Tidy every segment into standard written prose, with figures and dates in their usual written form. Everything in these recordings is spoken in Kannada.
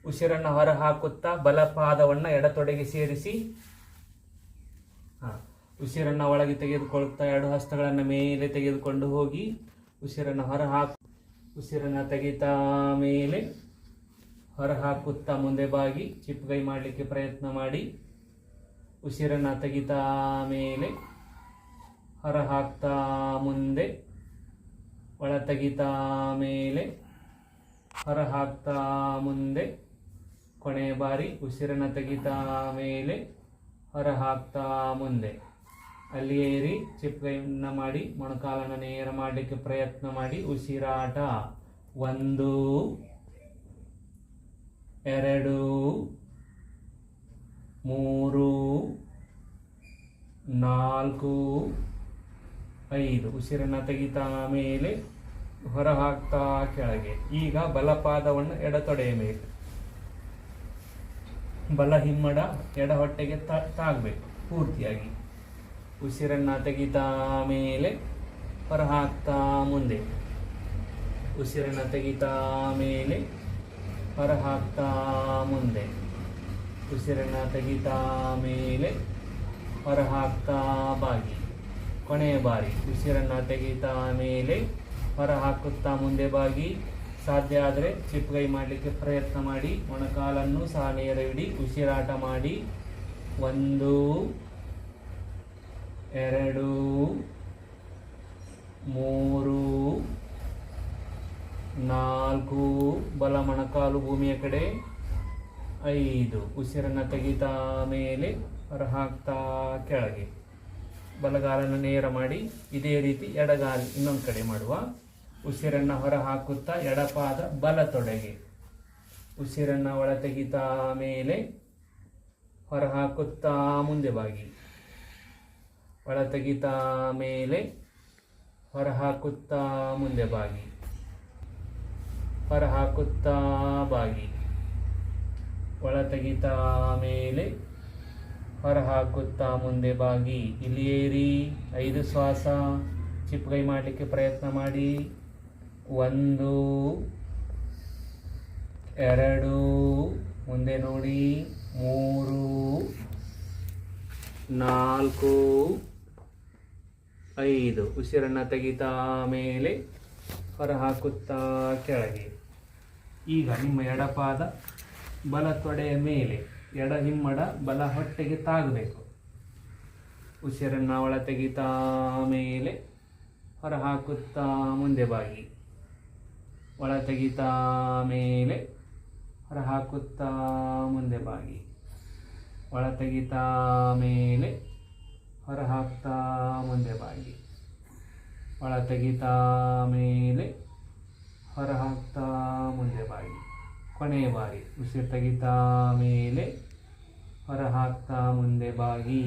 ಉಸಿರನ್ನು ಹೊರ ಹಾಕುತ್ತಾ ಬಲಪಾದವನ್ನು ಎಡತೊಡೆಗೆ ಸೇರಿಸಿ ಉಸಿರನ್ನು ಒಳಗೆ ತೆಗೆದುಕೊಳ್ಳುತ್ತಾ ಎರಡು ಹಸ್ತಗಳನ್ನು ಮೇಲೆ ತೆಗೆದುಕೊಂಡು ಹೋಗಿ ಉಸಿರನ್ನು ಉಸಿರನ್ನು ತೆಗಿತಾ ಮೇಲೆ ಹೊರ ಹಾಕುತ್ತಾ ಮುಂದೆ ಬಾಗಿ ಚಿಪ್ಪುಗೈ ಮಾಡಲಿಕ್ಕೆ ಪ್ರಯತ್ನ ಮಾಡಿ ಉಸಿರನ್ನು ತೆಗಿತಾ ಮೇಲೆ ಹೊರ ಹಾಕ್ತಾ ಮುಂದೆ ಒಳ ತೆಗಿತಾ ಮೇಲೆ ಹೊರ ಹಾಕ್ತಾ ಮುಂದೆ ಕೊನೆಯ ಬಾರಿ ಉಸಿರನ್ನು ತೆಗಿತಾ ಮೇಲೆ ಹೊರ ಹಾಕ್ತಾ ಮುಂದೆ ಅಲ್ಲಿಯೇ ಇರಿ. ಚಿಪ್ಪುಗೈಯನ್ನು ಮಾಡಿ ಮೊಣಕಾಲನ್ನು ನೇರ ಮಾಡಲಿಕ್ಕೆ ಪ್ರಯತ್ನ ಮಾಡಿ ಉಸಿರಾಟ 1 2 3 4 5 ಉಸಿರನ್ನು ತೆಗಿತಾ ಮೇಲೆ ಹೊರ ಹಾಕ್ತಾ ಕೆಳಗೆ. ಈಗ ಬಲಪಾದವನ್ನು ಎಡತೊಡೆಯ ಮೇಲೆ, ಬಲ ಹಿಮ್ಮಡ ಎಡ ಹೊಟ್ಟೆಗೆ ತಾಗಬೇಕು ಪೂರ್ತಿಯಾಗಿ. ಉಸಿರನ್ನು ತೆಗಿತಾ ಮೇಲೆ ಹೊರ ಹಾಕ್ತಾ ಮುಂದೆ, ಉಸಿರನ್ನು ತೆಗಿತಾ ಮೇಲೆ ಹೊರ ಹಾಕ್ತಾ ಮುಂದೆ, ಉಸಿರನ್ನು ತೆಗಿತಾ ಮೇಲೆ ಹೊರ ಹಾಕ್ತಾ ಬಾಗಿ. ಕೊನೆಯ ಬಾರಿ ಉಸಿರನ್ನು ತೆಗಿತಾ ಮೇಲೆ ಹೊರ ಹಾಕುತ್ತಾ ಮುಂದೆ ಬಾಗಿ. ಸಾಧ್ಯ ಆದರೆ ಚಿಪ್ಪುಗೈ ಮಾಡಲಿಕ್ಕೆ ಪ್ರಯತ್ನ ಮಾಡಿ. ಮೊಣಕಾಲನ್ನು ಸಹ ನೇರ ಇಡಿ. ಉಸಿರಾಟ ಮಾಡಿ 1 2 3 4 ಬಲ ಮೊಣಕಾಲು ಭೂಮಿಯ ಕಡೆ 5 ಉಸಿರನ್ನು ತೆಗಿತಾ ಮೇಲೆ ಹೊರ ಹಾಕ್ತಾ ಕೆಳಗೆ. ಬಲಗಾಲನ್ನು ನೇರ ಮಾಡಿ. ಇದೇ ರೀತಿ ಎಡಗಾಲು ಇನ್ನೊಂದು ಕಡೆ ಮಾಡುವ. ಉಸಿರನ್ನು ಹೊರ ಹಾಕುತ್ತಾ ಎಡಪಾದ ಬಲ ತೊಡೆಗೆ, ಉಸಿರನ್ನು ಒಳ ತೆಗಿತಾ ಮೇಲೆ ಹೊರ ಹಾಕುತ್ತಾ ಮುಂದೆ ಬಾಗಿ, ಒಳ ತೆಗಿತಾ ಮೇಲೆ ಹೊರ ಹಾಕುತ್ತಾ ಮುಂದೆ ಬಾಗಿ, ಹೊರ ಹಾಕುತ್ತಾ ಬಾಗಿ, ಒಳ ತೆಗಿತಾ ಮೇಲೆ ಹೊರ ಹಾಕುತ್ತಾ ಮುಂದೆ ಬಾಗಿ. ಇಲ್ಲಿಯೇ ಇರಿ. 5 ಶ್ವಾಸ. ಚಿಪ್ಪುಗೈ ಮಾಡಲಿಕ್ಕೆ ಪ್ರಯತ್ನ ಮಾಡಿ. 1 2 ಮುಂದೆ ನೋಡಿ, 3 4 5 ಉಸಿರನ್ನು ತೆಗಿತಾ ಮೇಲೆ ಹೊರ ಹಾಕುತ್ತಾ ಕೆಳಗೆ. ಈಗ ನಿಮ್ಮ ಎಡಪಾದ ಬಲ ತೊಡೆಯ ಮೇಲೆ, ಎಡ ಹಿಮ್ಮಡ ಬಲ ಹೊಟ್ಟೆಗೆ ತಾಗಬೇಕು. ಉಸಿರನ್ನು ಒಳ ತೆಗಿತಾ ಮೇಲೆ ಹೊರ ಹಾಕುತ್ತಾ ಮುಂದೆ ಬಾಗಿ, ಒಳ ತೆಗಿತಾ ಮೇಲೆ ಹೊರ ಹಾಕುತ್ತಾ ಮುಂದೆ ಬಾಗಿ, ಒಳ ತೆಗಿತಾ ಮೇಲೆ ಹೊರ ಹಾಕ್ತಾ ಮುಂದೆ ಬಾಗಿ, ಒಳ ತೆಗಿತಾ ಮೇಲೆ ಹೊರ ಹಾಕ್ತಾ ಮುಂದೆ ಬಾಗಿ. ಕೊನೆಯ ಬಾರಿ ಉಸಿರು ತೆಗಿತಾ ಮೇಲೆ ಹೊರ ಹಾಕ್ತಾ ಮುಂದೆ ಬಾಗಿ.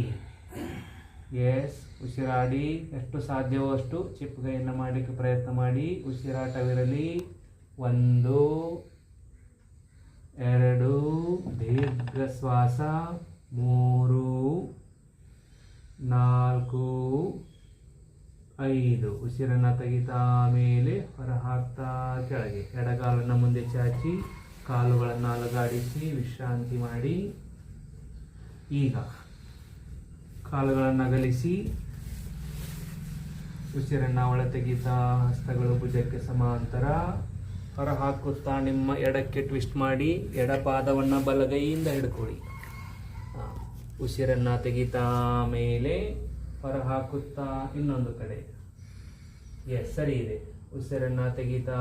ಎಸ್, ಉಸಿರಾಡಿ. ಎಷ್ಟು ಸಾಧ್ಯವೋ ಅಷ್ಟು ಚಿಪ್ಪುಗೈಯನ್ನು ಮಾಡಲಿಕ್ಕೆ ಪ್ರಯತ್ನ ಮಾಡಿ. ಉಸಿರಾಟವಿರಲಿ. 1 2 ದೀರ್ಘ ಶ್ವಾಸ. 3 4 5 ಉಸಿರನ್ನು ತೆಗಿತಾ ಮೇಲೆ ಹೊರ ಹಾಕ್ತಾ ಕೆಳಗೆ. ಎಡಗಾಲನ್ನು ಮುಂದೆ ಚಾಚಿ ಕಾಲುಗಳನ್ನು ಅಲುಗಾಡಿಸಿ ವಿಶ್ರಾಂತಿ ಮಾಡಿ. ಈಗ ಕಾಲುಗಳನ್ನು ಅಗಲಿಸಿ ಉಸಿರನ್ನು ಒಳ ತೆಗಿತಾ ಹಸ್ತಗಳು ಭುಜಕ್ಕೆ ಸಮಾಂತರ. ಹೊರ ಹಾಕುತ್ತಾ ನಿಮ್ಮ ಎಡಕ್ಕೆ ಟ್ವಿಸ್ಟ್ ಮಾಡಿ ಎಡಪಾದವನ್ನು ಬಲಗೈಯಿಂದ ಹಿಡ್ಕೊಳ್ಳಿ. ಉಸಿರನ್ನು ತೆಗಿತಾ ಮೇಲೆ ಹೊರ ಹಾಕುತ್ತಾ ಇನ್ನೊಂದು ಕಡೆ. ಎಸ್, ಸರಿ ಇದೆ. ಉಸಿರನ್ನು ತೆಗಿತಾ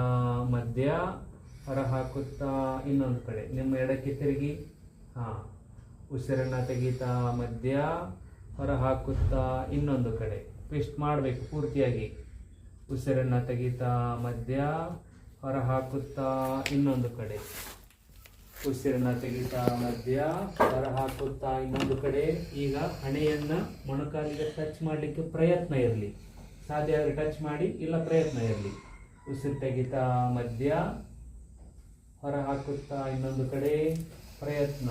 ಮಧ್ಯ, ಹೊರ ಹಾಕುತ್ತಾ ಇನ್ನೊಂದು ಕಡೆ. ನಿಮ್ಮ ಎಡಕ್ಕೆ ತಿರುಗಿ. ಉಸಿರನ್ನು ತೆಗಿತಾ ಮಧ್ಯ, ಹೊರ ಹಾಕುತ್ತಾ ಇನ್ನೊಂದು ಕಡೆ. ಟ್ವಿಸ್ಟ್ ಮಾಡಬೇಕು ಪೂರ್ತಿಯಾಗಿ. ಉಸಿರನ್ನು ತೆಗಿತಾ ಮಧ್ಯ, ಹೊರ ಹಾಕುತ್ತಾ ಇನ್ನೊಂದು ಕಡೆ. ಉಸಿರನ್ನು ತೆಗಿತಾ ಮಧ್ಯ, ಹೊರ ಹಾಕುತ್ತಾ ಇನ್ನೊಂದು ಕಡೆ. ಈಗ ಹಣೆಯನ್ನು ಮೊಣಕಾಲಿಗೆ ಟಚ್ ಮಾಡಲಿಕ್ಕೆ ಪ್ರಯತ್ನ ಇರಲಿ. ಸಾಧ್ಯ ಆದರೆ ಟಚ್ ಮಾಡಿ, ಇಲ್ಲ ಪ್ರಯತ್ನ ಇರಲಿ. ಉಸಿರು ತೆಗಿತಾ ಮಧ್ಯ, ಹೊರ ಹಾಕುತ್ತಾ ಇನ್ನೊಂದು ಕಡೆ. ಪ್ರಯತ್ನ.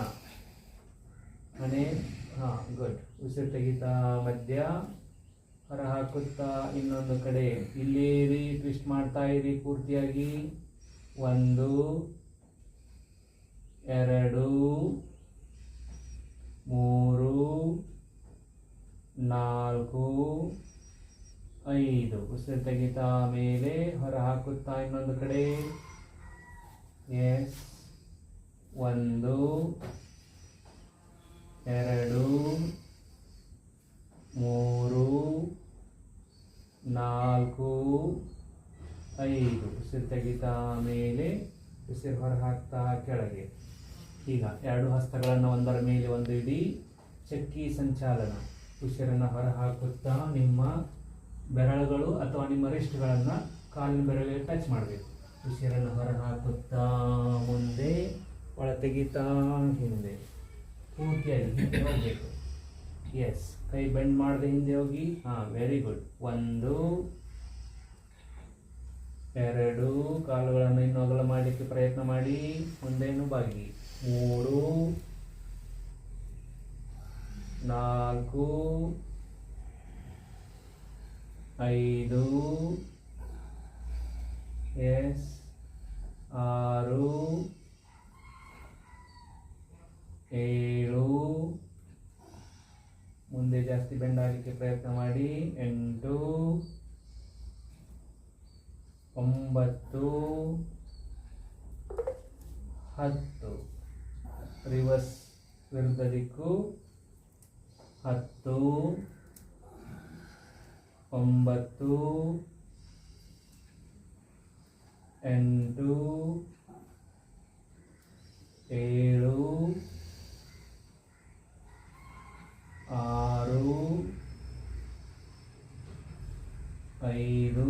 ಹಣೆ ಗುಡ್. ಉಸಿರು ತೆಗಿತಾ ಮಧ್ಯ, ಹೊರ ಹಾಕುತ್ತಾ ಇನ್ನೊಂದು ಕಡೆ. ಇಲ್ಲಿ ಟ್ವಿಸ್ಟ್ ಮಾಡ್ತಾ ಇರಿ ಪೂರ್ತಿಯಾಗಿ. 1 2 3 4 5. ಉಸಿರು ತೆಗಿತಾ ಮೇಲೆ ಹೊರ ಹಾಕುತ್ತಾ ಇನ್ನೊಂದು ಕಡೆ. ಎಸ್. 1 2 3 4 5. ಉಸಿರು ತೆಗಿತಾ ಮೇಲೆ ಉಸಿರು ಹೊರ ಹಾಕ್ತಾ ಕೆಳಗೆ. ಈಗ 2 ಹಸ್ತಗಳನ್ನು ಒಂದರ ಮೇಲೆ ಒಂದು ಇಡಿ. ಚಕ್ಕಿ ಸಂಚಾಲನ. ಉಸಿರನ್ನು ಹೊರ ಹಾಕುತ್ತಾ ನಿಮ್ಮ ಬೆರಳುಗಳು ಅಥವಾ ನಿಮ್ಮ ರಿಸ್ಟ್ಗಳನ್ನು ಕಾಲಿನ ಬೆರಳಿಗೆ ಟಚ್ ಮಾಡಬೇಕು. ಉಸಿರನ್ನು ಹೊರ ಹಾಕುತ್ತಾ ಮುಂದೆ, ಒಳ ತೆಗಿತಾ ಹಿಂದೆ, ಪೂರ್ತಿಯಾಗಿ ಹಿಂದೆ ಹೋಗಬೇಕು. ಎಸ್. ಕೈ ಬೆಂಡ್ ಮಾಡದೆ ಹಿಂದೆ ಹೋಗಿ. Very good. 1 2. ಕಾಲುಗಳನ್ನು ಇನ್ನೂ ಅಗಲ ಮಾಡಲಿಕ್ಕೆ ಪ್ರಯತ್ನ ಮಾಡಿ. ಮುಂದೇನು ಬಾಗಿ. 3 4 5. ಎಸ್. 6 7. ಮುಂದೆ ಜಾಸ್ತಿ ಬೆಂಡ್ ಆಗಲಿಕ್ಕೆ ಪ್ರಯತ್ನ ಮಾಡಿ. 8 9 10. ರಿವರ್ಸ್ ವಿರುದ್ಧ ದಿಕ್ಕು. 10 9 8 7 6 5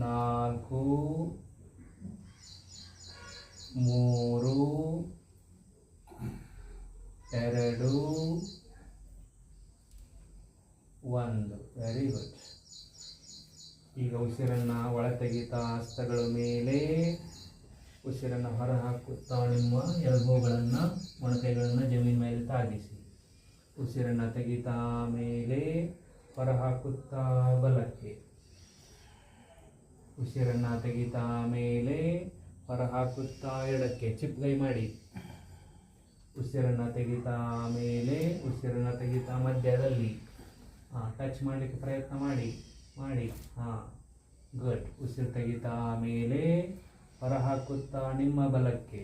4 3 2 1. Very good. ಈಗ ಉಸಿರನ್ನು ಒಳ ತೆಗಿತಾ ಹಸ್ತಗಳ ಮೇಲೆ, ಉಸಿರನ್ನು ಹೊರ ಹಾಕುತ್ತಾ ನಿಮ್ಮ ಎಲ್ಬೋಗಳನ್ನು, ಮೊಣಕೈಗಳನ್ನು ಜಮೀನ್ ಮೇಲೆ ತಾಗಿಸಿ. ಉಸಿರನ್ನು ತೆಗಿತಾ ಮೇಲೆ ಹೊರ ಹಾಕುತ್ತಾ ಬಲಕ್ಕೆ. ಉಸಿರನ್ನು ತೆಗಿತಾ ಮೇಲೆ ಹೊರ ಹಾಕುತ್ತಾ ಎಡಕ್ಕೆ. ಚಿಪ್ಗೈ ಮಾಡಿ. ಉಸಿರನ್ನು ತೆಗಿತಾ ಮೇಲೆ, ಉಸಿರನ್ನು ತೆಗಿತಾ ಮಧ್ಯದಲ್ಲಿ ಟಚ್ ಮಾಡಲಿಕ್ಕೆ ಪ್ರಯತ್ನ ಮಾಡಿ. ಗುಡ್. ಉಸಿರು ತೆಗಿತಾ ಮೇಲೆ ಹೊರ ಹಾಕುತ್ತಾ ನಿಮ್ಮ ಬಲಕ್ಕೆ.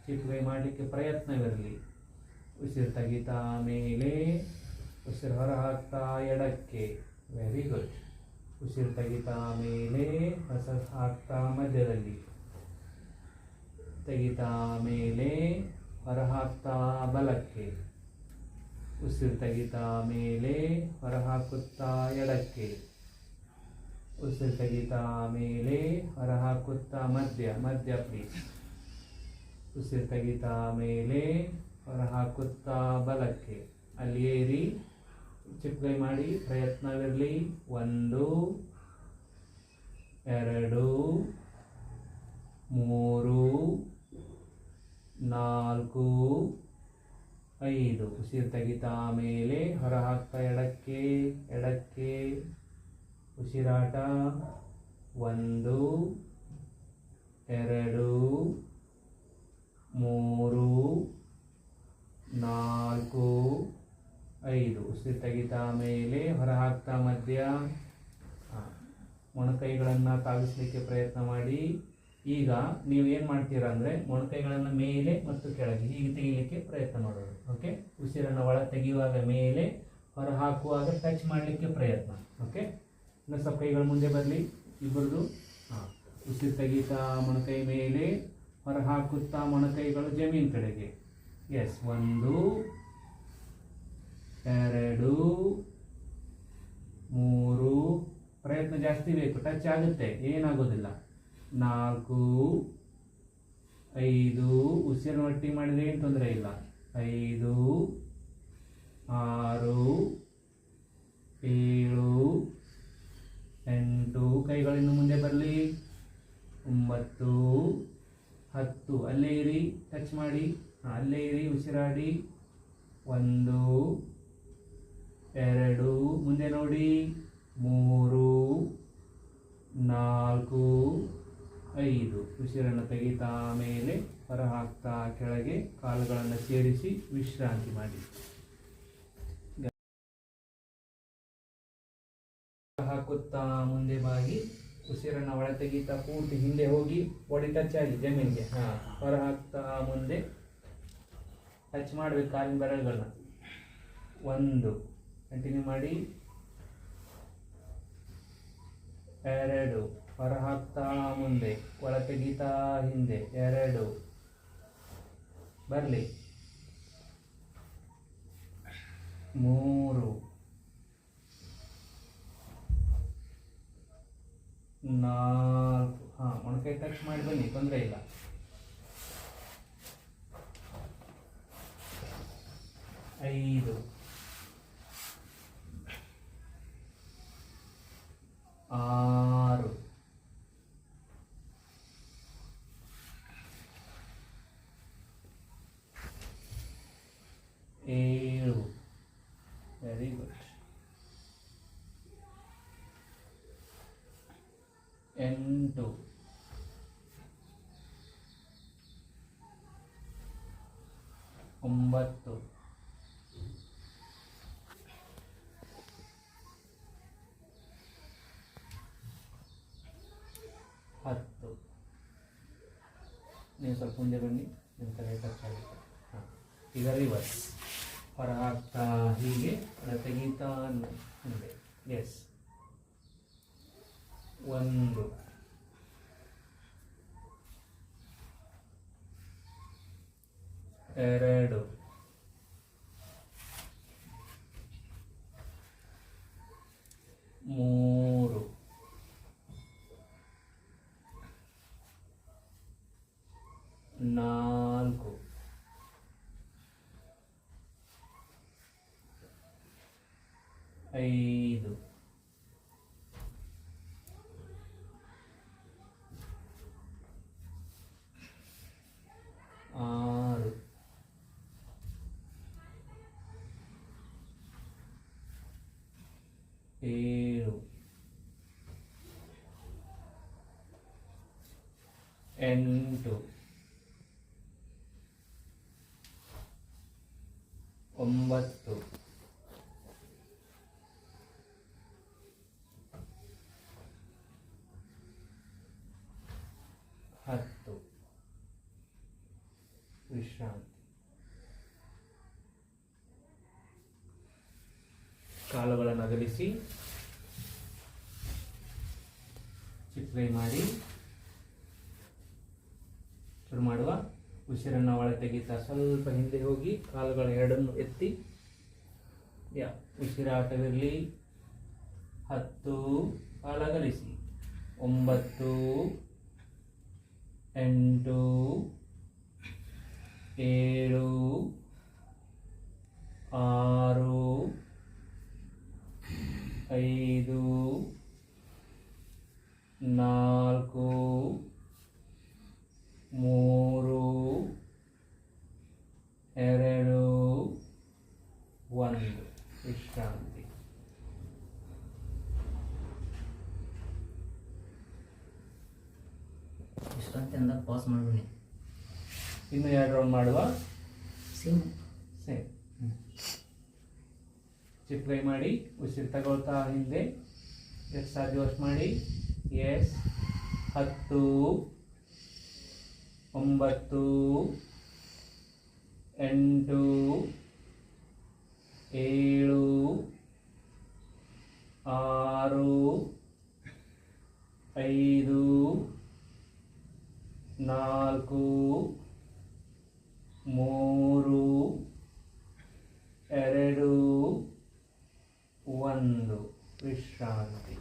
ಚಿಪ್ಗೈ ಮಾಡಲಿಕ್ಕೆ ಪ್ರಯತ್ನವಿರಲಿ. ಉಸಿರು ತೆಗಿತಾ ಮೇಲೆ, ಉಸಿರು ಹೊರ ಹಾಕ್ತಾ ಎಡಕ್ಕೆ. Very good. ಉಸಿರು ತೆಗಿತಾ ಮೇಲೆ ಹೊಸ ಹಾಕ್ತಾ ಮಧ್ಯದಲ್ಲಿ. ತೆಗಿತಾ ಮೇಲೆ ಹೊರ ಹಾಕ್ತಾ ಬಲಕ್ಕೆ. ಉಸಿರು ತೆಗಿತಾ ಮೇಲೆ ಹೊರ ಹಾಕುತ್ತಾ ಎಡಕ್ಕೆ. ಉಸಿರು ತೆಗಿತಾ ಮೇಲೆ ಹೊರ ಹಾಕುತ್ತಾ ಮಧ್ಯ ಪ್ಲೀಸ್. ಉಸಿರು ತೆಗಿತಾ ಮೇಲೆ ಹೊರ ಹಾಕುತ್ತಾ ಬಲಕ್ಕೆ. ಅಲ್ಲಿಯೇ ಇರಿ. ಚಿಪ್ಗೈ ಮಾಡಿ, ಪ್ರಯತ್ನವಿರಲಿ. 1 2 3 4 5. ಉಸಿರು ತೆಗಿತಾ ಮೇಲೆ ಹೊರ ಹಾಕ್ತಾ ಎಡಕ್ಕೆ. ಉಸಿರಾಟ. 1 2 3 4 5. ಉಸಿರು ತೆಗಿತಾ ಮೇಲೆ ಹೊರ ಹಾಕ್ತಾ ಮಧ್ಯ. ಮೊಣಕೈಗಳನ್ನು ತಾಗಿಸ್ಲಿಕ್ಕೆ ಪ್ರಯತ್ನ ಮಾಡಿ. ಈಗ ನೀವು ಏನು ಮಾಡ್ತೀರಾ ಅಂದರೆ, ಮೊಣಕೈಗಳನ್ನು ಮೇಲೆ ಮತ್ತು ಕೆಳಗೆ ಹೀಗೆ ತೆಗಿಲಿಕ್ಕೆ ಪ್ರಯತ್ನ ಮಾಡೋದು. ಓಕೆ. ಉಸಿರನ್ನು ಒಳ ತೆಗೆಯುವಾಗ ಮೇಲೆ, ಹೊರ ಹಾಕುವಾಗ ಟಚ್ ಮಾಡಲಿಕ್ಕೆ ಪ್ರಯತ್ನ. ಓಕೆ. ಇನ್ನು ಸ್ವಲ್ಪ ಕೈಗಳು ಮುಂದೆ ಬರಲಿ ಇಬ್ಬರದು. ಉಸಿರು ತೆಗಿತಾ ಮೊಣಕೈ ಮೇಲೆ, ಹೊರ ಹಾಕುತ್ತಾ ಮೊಣಕೈಗಳು ಜಮೀನ್ ಕಡೆಗೆ. ಎಸ್. 1 2 3. ಪ್ರಯತ್ನ ಜಾಸ್ತಿ ಬೇಕು, ಟಚ್ ಆಗುತ್ತೆ, ಏನಾಗೋದಿಲ್ಲ. 4 5. ಉಸಿರನ್ನು ಒಟ್ಟಿಗೆ ಮಾಡಿದರೆ ಏನು ತೊಂದರೆ ಇಲ್ಲ. 5 6 7 8. ಕೈಗಳಿನ್ನು ಮುಂದೆ ಬರಲಿ. 9 10. ಅಲ್ಲೇ ಇರಿ, ಟಚ್ ಮಾಡಿ. ಅಲ್ಲೇ ಇರಿ, ಉಸಿರಾಡಿ. 1 2. ಮುಂದೆ ನೋಡಿ. 3 4 5. ಉಸಿರನ್ನು ತೆಗಿತಾ ಮೇಲೆ ಹೊರ ಹಾಕ್ತಾ ಕೆಳಗೆ ಕಾಲುಗಳನ್ನು ಸೇರಿಸಿ ವಿಶ್ರಾಂತಿ ಮಾಡಿ. ಹಾಕುತ್ತಾ ಮುಂದೆ ಬಾಗಿ ಉಸಿರನ್ನು ಒಳ ತೆಗಿತಾ ಪೂರ್ತಿ ಹಿಂದೆ ಹೋಗಿ ಬಾಡಿ ಟಚ್ ಆಗಿ ಜಮೀನಿಗೆ. ಹೊರ ಹಾಕ್ತಾ ಮುಂದೆ ಟಚ್ ಮಾಡಬೇಕು ಕಾಲಿನ ಬೆರಳುಗಳನ್ನ. 1. ಕಂಟಿನ್ಯೂ ಮಾಡಿ. 2. ಹೊರ ಹಾಕ್ತಾ ಮುಂದೆ ಒಳ ತೆಗಿತಾ ಹಿಂದೆ. 2 ಬರಲಿ. 3. 4. ಮೊಣಕೈ ಟಚ್ ಮಾಡಿ ಬನ್ನಿ, ತೊಂದರೆ ಇಲ್ಲ. 5. 6. 7. Very good. 8. 9. 10. ನೀವು ಸ್ವಲ್ಪ ಮುಂದೆ ಬನ್ನಿ, ನಿಮ್ಮ ತಲೆ ಟಚ್ ಆಗುತ್ತೆ. ಈಗ ರಿವರ್ಸ್. ಹೊರ ಹಾಕ್ತಾ ಹೀಗೆ ಒಳ ತೆಗೀತಾ ಮುಂದೆ. ಎಸ್. 1. 2. 3. 4. 5. 6. 7. 8. 9. 10. ವಿಶ್ರಾಂತಿ. ಕಾಲುಗಳನ್ನು ಅಗಲಿಸಿ ಚಿಪ್ಲೈ ಮಾಡಿ ಶುರು ಮಾಡುವ. ಉಸಿರನ್ನು ಒಳ ತೆಗಿತಾ ಸ್ವಲ್ಪ ಹಿಂದೆ ಹೋಗಿ ಕಾಲುಗಳ ಎರಡನ್ನು ಎತ್ತಿ. ಉಸಿರಾಟವಿರಲಿ. 10. ಕಾಲಗಲಿಸಿ. 9. 8. 7. 6. 5. 4. 3. 2. 1. ವಿಶ್ರಾಂತಿ. ವಿಶ್ರಾಂತಿ ಅಂದಾಗ ಪಾಸ್ ಮಾಡ್ಬಿಡಿ. ಇನ್ನು 2 ರೌಂಡ್ ಮಾಡುವ. ಸೇಮ್. ಚಿಪ್ಲೈ ಮಾಡಿ ಉಸಿರು ತಗೊಳ್ತಾ ಹಿಂದೆ ಎಷ್ಟು ಸಾಧ್ಯ ಅಷ್ಟು ಮಾಡಿ. ಎಸ್. 10. 9. 8. 7. 6. 5. 4. 3. 2. 1. ವಿಶ್ರಾಂತಿ.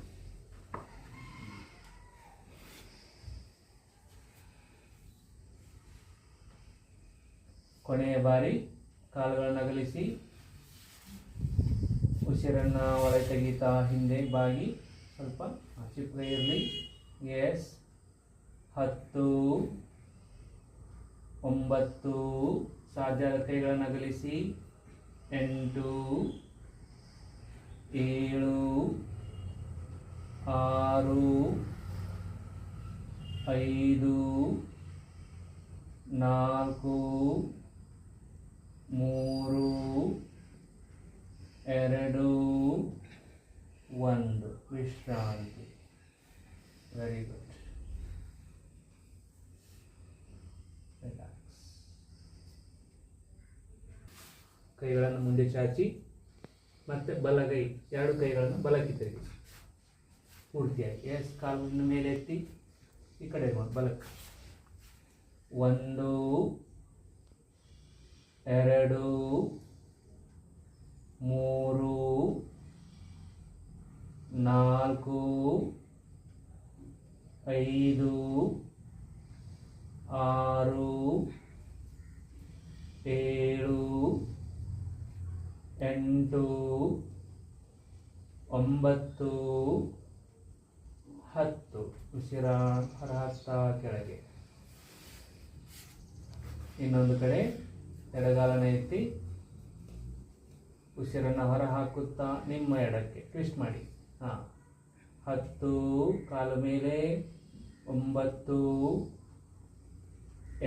ಕೊನೆಯ ಬಾರಿ ಕಾಲುಗಳನ್ನು ಅಗಲಿಸಿ ಉಸಿರನ್ನು ಒಳ ತೆಗೀತಾ ಹಿಂದೆ ಬಾಗಿ ಸ್ವಲ್ಪ ಚಿಪ್ಪಗೆ ಇರಲಿ. ಎಸ್. 10. 9. ಸಾಧ್ಯ ಕೈಗಳನ್ನು ಅಗಲಿಸಿ. 8. 7. 6. 5 4 3 2 1 ವಿಶ್ರಾಂತಿ. Very good. ರಿಲ್ಯಾಕ್ಸ್. ಕೈಗಳನ್ನು ಮುಂದೆ ಚಾಚಿ ಮತ್ತೆ ಬಲಗೈ 2 ಕೈಗಳನ್ನು ಬಲಕ್ಕೆ ತಿರುಗಿಸಿ ಪೂರ್ತಿಯಾಗಿ. ಎಸ್, ಕಾಲನ್ನು ಮೇಲೆ ಎತ್ತಿ ಈ ಕಡೆ ನೋಡಿ ಬಲಕ್ಕೆ. 1 2 3 4 5 6 7 8 9 10. ಉಸಿರಾಟ ಹೊರಹಾಕ್ತಾ ಕೆಳಗೆ. ಇನ್ನೊಂದು ಕಡೆ ಎಡಗಾಲನ ಎತ್ತಿ ಉಸಿರನ್ನು ಹೊರ ಹಾಕುತ್ತಾ ನಿಮ್ಮ ಎಡಕ್ಕೆ ಟ್ವಿಸ್ಟ್ ಮಾಡಿ. 10 ಕಾಲು ಮೇಲೆ, 9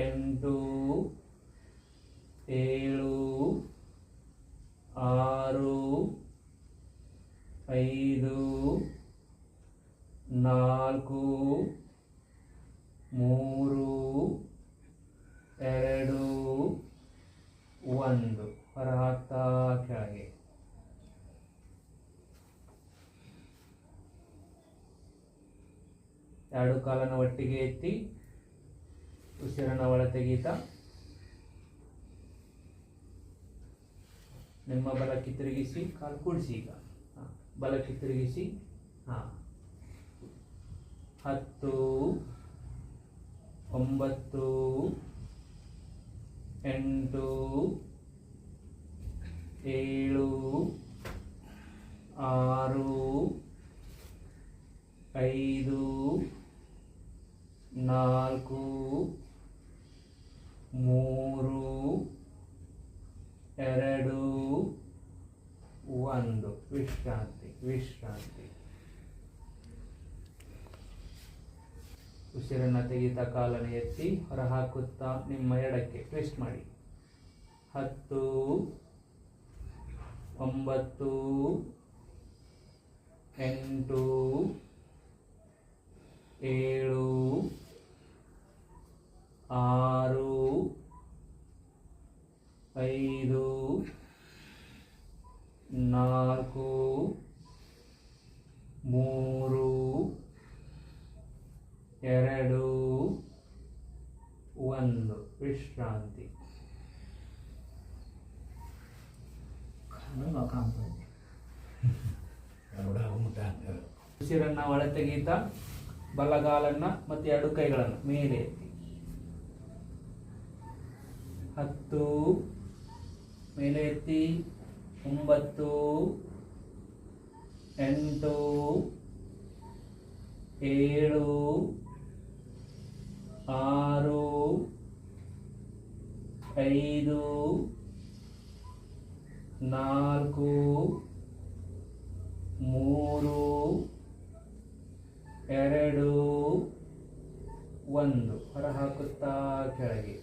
8 7 6 5 4 3 2 1. ಹೊರ ಹಾಕ್ತಾ ಕೆಳಗೆ. ಎರಡು ಕಾಲನ್ನು ಒಟ್ಟಿಗೆ ಎತ್ತಿ ಉಸಿರನ್ನು ಒಳ ತೆಗೀತಾ ನಿಮ್ಮ ಬಲಕ್ಕೆ ತಿರುಗಿಸಿ ಕಾಲು ಕೂಡಿಸಿ. ಈಗ ಬಲಕ್ಕೆ ತಿರುಗಿಸಿ. 10 9 8 7 6 5 4 3 2 1. ವಿಶ್ರಾಂತಿ ವಿಶ್ರಾಂತಿ. ಉಸಿರನ್ನು ತೆಗೆಯುತ್ತಾ ಕಾಲನ್ನು ಎತ್ತಿ ಹೊರ ಹಾಕುತ್ತಾ ನಿಮ್ಮ ಎಡಕ್ಕೆ ಟ್ವಿಸ್ಟ್ ಮಾಡಿ. 10 9 8 7 6 5 4 3 2 1. ವಿಶ್ರಾಂತಿ. ಉಸಿರನ್ನ ಒಳ ತೆಗೀತಾ ಬಲಗಾಲನ್ನ ಮತ್ತು 2 ಕೈಗಳನ್ನು ಮೇಲೆ ಎತ್ತಿ. 10 ಮೇಲೆ ಎತ್ತಿ. 9 8 7 6 5 4 3 2 1. ಹೊರ ಹಾಕುತ್ತಾ ಕೆಳಗೆ.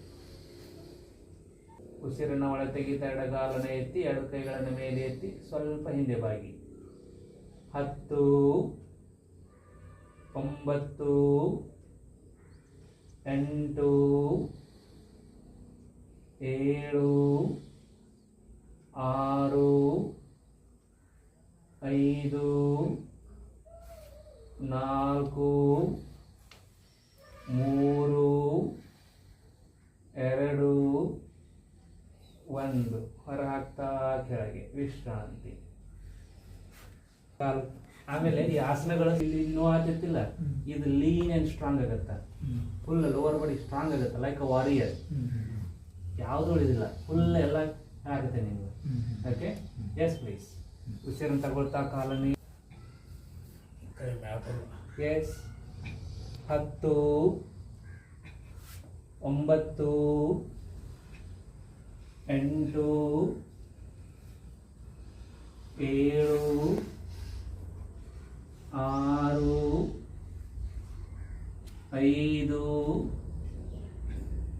ಉಸಿರನ್ನು ಒಳ ತೆಗೆದ ಎಡಗಾಲನ ಎತ್ತಿ 2 ಕೈಗಳನ್ನು ಮೇಲೆ ಎತ್ತಿ ಸ್ವಲ್ಪ ಹಿಂದೆ ಬಾಗಿ. 10 9 8 7 6 5 4 3 2 1. ಹೊರ ಹಾಕ್ತಾ ಕೆಳಗೆ. ವಿಶ್ರಾಂತಿ. ಆಮೇಲೆ ಈ ಆಸನಗಳು ಇಲ್ಲಿ ಇನ್ನೂ ಆಗ್ತಿಲ್ಲ. ಇದು ಲೀನ್ ಅಂಡ್ ಸ್ಟ್ರಾಂಗ್ ಆಗತ್ತ. ಫುಲ್ ಲೋವರ್ ಬಾಡಿ ಸ್ಟ್ರಾಂಗ್ ಆಗುತ್ತೆ, ಲೈಕ್ ಅ ವಾರಿಯರ್. ಯಾವುದು ಉಳಿದಿಲ್ಲ, ಫುಲ್ ಎಲ್ಲ ಆಗುತ್ತೆ ನಿಮ್ಗೆ. Okay, yes please. ಉಸಿರನ್ನು ತಗೊಳ್ತಾ ಕಾಲನಿ. ಎಸ್. 10 9 8 7 6 5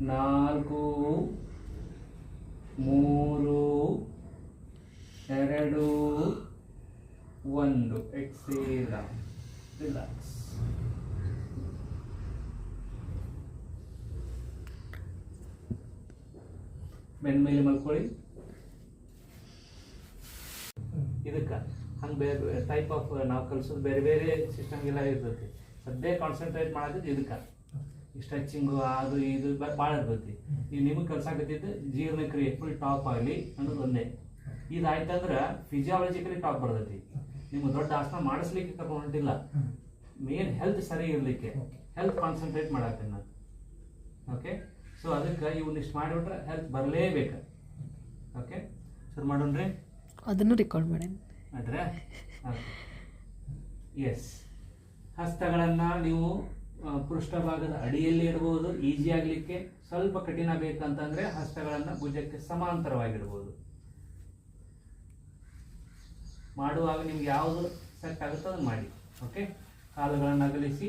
4 3 2 1. Exhale, relax. ಬೆನ್ನ ಮೇಲೆ ಮಲ್ಕೊಳ್ಳಿ. ಇದಕ್ಕೆ ಹಂಗೆ ಬೇರೆ ಟೈಪ್ ಆಫ್ ನಾವು ಕಲಿಸೋದು ಬೇರೆ ಬೇರೆ ಸಿಸ್ಟಮ್ಗೆಲ್ಲ ಇರ್ತೈತಿ. ಸದ್ಯ ಕಾನ್ಸಂಟ್ರೇಟ್ ಮಾಡೋದು ಇದಕ್ಕೆ, ಸ್ಟ್ರೆಚಿಂಗು ಅದು ಇದು ಭಾಳ ಇರ್ತೈತಿ. ಈಗ ನಿಮಗೆ ಕಲ್ಸಾಕತ್ತಿದ್ದು ಜೀರ್ಣಕ್ರಿಯೆ ಫುಲ್ ಟಾಪ್ ಆಗಲಿ ಅನ್ನೋದು ಒಂದೇ. ಇದಾಯ್ತಂದ್ರೆ ಫಿಸಿಯಾಲಜಿಕಲಿ ಟಾಪ್ ಬರ್ತೈತಿ. ನಿಮ್ಗೆ ದೊಡ್ಡ ಆಸನ ಮಾಡಿಸ್ಲಿಕ್ಕೆ ಕರ್ಕೊಂಡು ಹೊಂಟಿಲ್ಲ, ಮೇನ್ ಹೆಲ್ತ್ ಸರಿ ಇರಲಿಕ್ಕೆ, ಹೆಲ್ತ್ ಕಾನ್ಸಂಟ್ರೇಟ್ ಮಾಡಾಕ ನಾನು. ಓಕೆ, ಸೊ ಅದಕ್ಕೆ ಇವನ್ನಿಷ್ಟು ಮಾಡಿಬಿಟ್ರೆ ಹೆಲ್ತ್ ಬರಲೇಬೇಕು. ಓಕೆ, ಶುರು ಮಾಡೋಣ್ರಿ. ಅದನ್ನು ರೆಕಾರ್ಡ್ ಮಾಡಿ ಮಾಡ್ರೆ. ಎಸ್, ಹಸ್ತಗಳನ್ನು ನೀವು ಪೃಷ್ಠಭಾಗದ ಅಡಿಯಲ್ಲಿ ಇಡ್ಬೋದು. ಈಸಿ ಆಗಲಿಕ್ಕೆ ಸ್ವಲ್ಪ ಕಠಿಣ ಬೇಕಂತಂದ್ರೆ ಹಸ್ತಗಳನ್ನು ಭುಜಕ್ಕೆ ಸಮಾಂತರವಾಗಿಡ್ಬೋದು. ಮಾಡುವಾಗ ನಿಮ್ಗೆ ಯಾವುದು ಸೆಟ್ ಆಗುತ್ತೋ ಅದನ್ನು ಮಾಡಿ. ಓಕೆ, ಕಾಲುಗಳನ್ನು ಅಗಲಿಸಿ,